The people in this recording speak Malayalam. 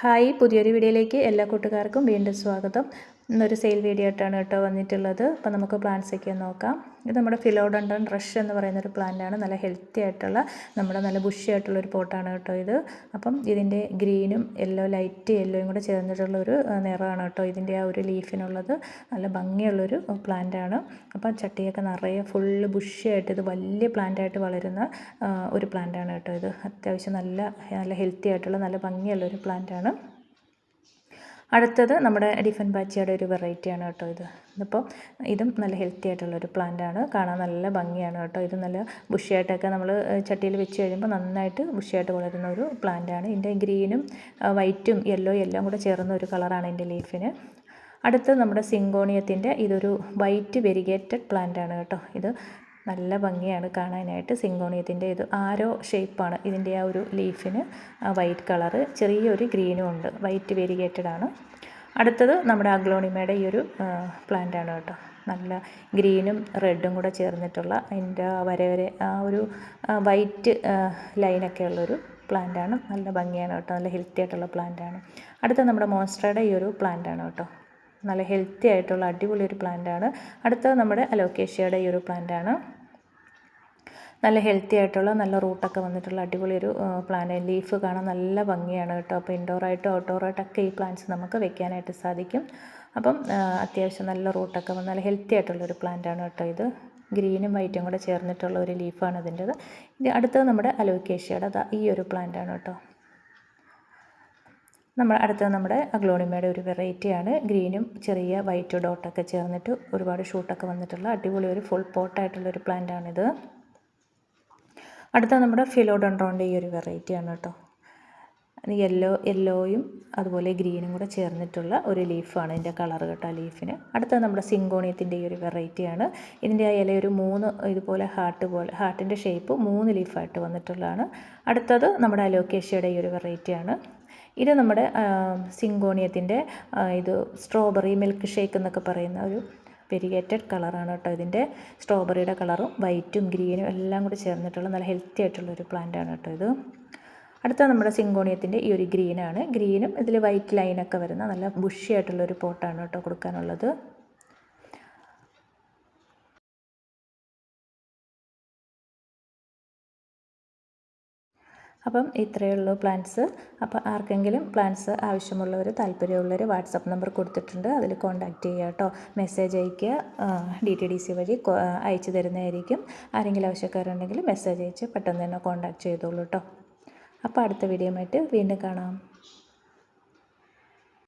ഹായ്, പുതിയൊരു വീഡിയോയിലേക്ക് എല്ലാ കൂട്ടുകാർക്കും വീണ്ടും സ്വാഗതം. ഇന്നൊരു സെയിൽ വീഡിയോ ആയിട്ടാണ് വന്നിട്ടുള്ളത്. അപ്പോൾ നമുക്ക് പ്ലാന്റ്സ് ഒക്കെ നോക്കാം. ഇത് നമ്മുടെ ഫിലോഡൻഡ്രൻ റഷ് എന്ന് പറയുന്നൊരു പ്ലാന്റാണ്. നല്ല ഹെൽത്തി ആയിട്ടുള്ള നല്ല ബുഷി ആയിട്ടുള്ളൊരു പോട്ടാണ് ഇത്. അപ്പം ഇതിൻ്റെ ഗ്രീനും ലൈറ്റ് യെല്ലോയും കൂടെ ചേർന്നിട്ടുള്ളൊരു നിറമാണ് ഇതിൻ്റെ ആ ഒരു ലീഫിനുള്ളത്. നല്ല ഭംഗിയുള്ളൊരു പ്ലാന്റാണ്. അപ്പം ചട്ടിയൊക്കെ നിറയെ ഫുള്ള് ബുഷിയായിട്ട് ഇത് വലിയ പ്ലാന്റായിട്ട് വളരുന്ന ഒരു പ്ലാന്റാണ് ഇത്. അത്യാവശ്യം നല്ല ഹെൽത്തി ആയിട്ടുള്ള നല്ല ഭംഗിയുള്ളൊരു പ്ലാന്റാണ്. അടുത്തത് നമ്മുടെ ഡിഫൻ ബാച്ചിയുടെ ഒരു വെറൈറ്റിയാണ് ഇത്. ഇതിപ്പോൾ ഇതും നല്ല ഹെൽത്തി ആയിട്ടുള്ളൊരു പ്ലാന്റാണ്. കാണാൻ നല്ല ഭംഗിയാണ് ഇത് നല്ല ബുഷിയായിട്ടൊക്കെ നമ്മൾ ചട്ടിയിൽ വെച്ച് കഴിയുമ്പോൾ നന്നായിട്ട് ബുഷിയായിട്ട് വളരുന്ന ഒരു പ്ലാന്റാണ്. ഇതിൻ്റെ ഗ്രീനും വൈറ്റും യെല്ലോ എല്ലാം കൂടെ ചേർന്ന ഒരു കളറാണ് ഇതിൻ്റെ ലീഫിന്. അടുത്തത് നമ്മുടെ സിങ്കോണിയത്തിൻ്റെ ഇതൊരു വൈറ്റ് വെരിഗേറ്റഡ് പ്ലാന്റാണ് ഇത്. നല്ല ഭംഗിയാണ് കാണാനായിട്ട്. സിങ്കോണിയത്തിൻ്റെ ഇത് ആരോ ഷേപ്പാണ് ഇതിൻ്റെ ആ ഒരു ലീഫിന്. വൈറ്റ് കളറ്, ചെറിയൊരു ഗ്രീനും ഉണ്ട്. വൈറ്റ് വെരിഗേറ്റഡ് ആണ്. അടുത്തത് നമ്മുടെ അഗ്ലോണിമയുടെ ഈ ഒരു പ്ലാന്റാണ് നല്ല ഗ്രീനും റെഡും കൂടെ ചേർന്നിട്ടുള്ള അതിൻ്റെ വരെ ആ ഒരു വൈറ്റ് ലൈനൊക്കെ ഉള്ളൊരു പ്ലാന്റാണ്. നല്ല ഭംഗിയാണ് നല്ല ഹെൽത്തി ആയിട്ടുള്ള പ്ലാന്റാണ്. അടുത്ത നമ്മുടെ മോൺസ്റ്ററയുടെ ഈ ഒരു പ്ലാന്റാണ് നല്ല ഹെൽത്തി ആയിട്ടുള്ള അടിപൊളി ഒരു പ്ലാന്റാണ്. അടുത്തത് നമ്മുടെ അലോക്കേഷ്യയുടെ ഈ ഒരു പ്ലാന്റാണ്. നല്ല ഹെൽത്തി ആയിട്ടുള്ള നല്ല റൂട്ടൊക്കെ വന്നിട്ടുള്ള അടിപൊളി ഒരു പ്ലാന്റ്. ലീഫ് കാണാൻ നല്ല ഭംഗിയാണ് അപ്പോൾ ഇൻഡോറായിട്ടും ഔട്ട്ഡോറായിട്ടൊക്കെ ഈ പ്ലാന്റ്സ് നമുക്ക് വെക്കാനായിട്ട് സാധിക്കും. അപ്പം അത്യാവശ്യം നല്ല റൂട്ടൊക്കെ വന്ന് നല്ല ഹെൽത്തി ആയിട്ടുള്ളൊരു പ്ലാന്റാണ് ഇത്. ഗ്രീനും വൈറ്റും കൂടെ ചേർന്നിട്ടുള്ള ഒരു ലീഫാണ് ഇതിൻ്റെത്. അടുത്തത് നമ്മുടെ അലോക്കേഷ്യയുടെ ഈ ഒരു പ്ലാന്റാണ് അടുത്തത് നമ്മുടെ അഗ്ലോണിമയുടെ ഒരു വെറൈറ്റിയാണ്. ഗ്രീനും ചെറിയ വൈറ്റ് ഡോട്ടൊക്കെ ചേർന്നിട്ട് ഒരുപാട് ഷൂട്ടൊക്കെ വന്നിട്ടുള്ള അടിപൊളി ഒരു ഫുൾ പോട്ടായിട്ടുള്ളൊരു പ്ലാന്റാണിത്. അടുത്ത നമ്മുടെ ഫിലോഡൻഡ്രോണിൻ്റെ ഈ ഒരു വെറൈറ്റിയാണ് യെല്ലോയും അതുപോലെ ഗ്രീനും കൂടെ ചേർന്നിട്ടുള്ള ഒരു ലീഫാണ് ഇതിൻ്റെ കളർ ലീഫിന്. അടുത്തത് നമ്മുടെ സിങ്കോണിയത്തിൻ്റെ ഈ ഒരു വെറൈറ്റിയാണ്. ഇതിൻ്റെ ആ ഇല ഒരു 3 ഇതുപോലെ ഹാർട്ടിൻ്റെ ഷേപ്പ് 3 ലീഫായിട്ട് വന്നിട്ടുള്ളതാണ്. അടുത്തത് നമ്മുടെ അലോക്കേഷ്യയുടെ ഈ ഒരു വെറൈറ്റിയാണ്. ഇത് നമ്മുടെ സിങ്കോണിയത്തിൻ്റെ ഇത് സ്ട്രോബെറി മിൽക്ക് ഷേക്ക് എന്നൊക്കെ പറയുന്ന ഒരു വെരിഗേറ്റഡ് കളറാണ് ഇതിൻ്റെ. സ്ട്രോബെറിയുടെ കളറും വൈറ്റും ഗ്രീനും എല്ലാം കൂടി ചേർന്നിട്ടുള്ള നല്ല ഹെൽത്തി ആയിട്ടുള്ളൊരു പ്ലാന്റാണ് ഇത്. അടുത്ത നമ്മുടെ സിങ്കോണിയത്തിൻ്റെ ഈ ഒരു ഗ്രീനാണ്. ഗ്രീനും ഇതിൽ വൈറ്റ് ലൈനൊക്കെ വരുന്ന നല്ല ബുഷി ആയിട്ടുള്ളൊരു പോട്ടാണ് കൊടുക്കാനുള്ളത്. അപ്പം ഇത്രയേ ഉള്ളൂ പ്ലാന്റ്സ്. അപ്പോൾ ആർക്കെങ്കിലും പ്ലാന്റ്സ് ആവശ്യമുള്ളവർ താല്പര്യമുള്ളവർ വാട്സപ്പ് നമ്പർ കൊടുത്തിട്ടുണ്ട്, അതിൽ കോൺടാക്റ്റ് ചെയ്യുക മെസ്സേജ് അയയ്ക്കുക. DTDC വഴി അയച്ചു തരുന്നതായിരിക്കും. ആരെങ്കിലും ആവശ്യക്കാരുണ്ടെങ്കിൽ മെസ്സേജ് അയച്ച് പെട്ടെന്ന് തന്നെ കോൺടാക്റ്റ് ചെയ്തോളൂ അപ്പോൾ അടുത്ത വീഡിയോ ആയിട്ട് വീണ്ടും കാണാം.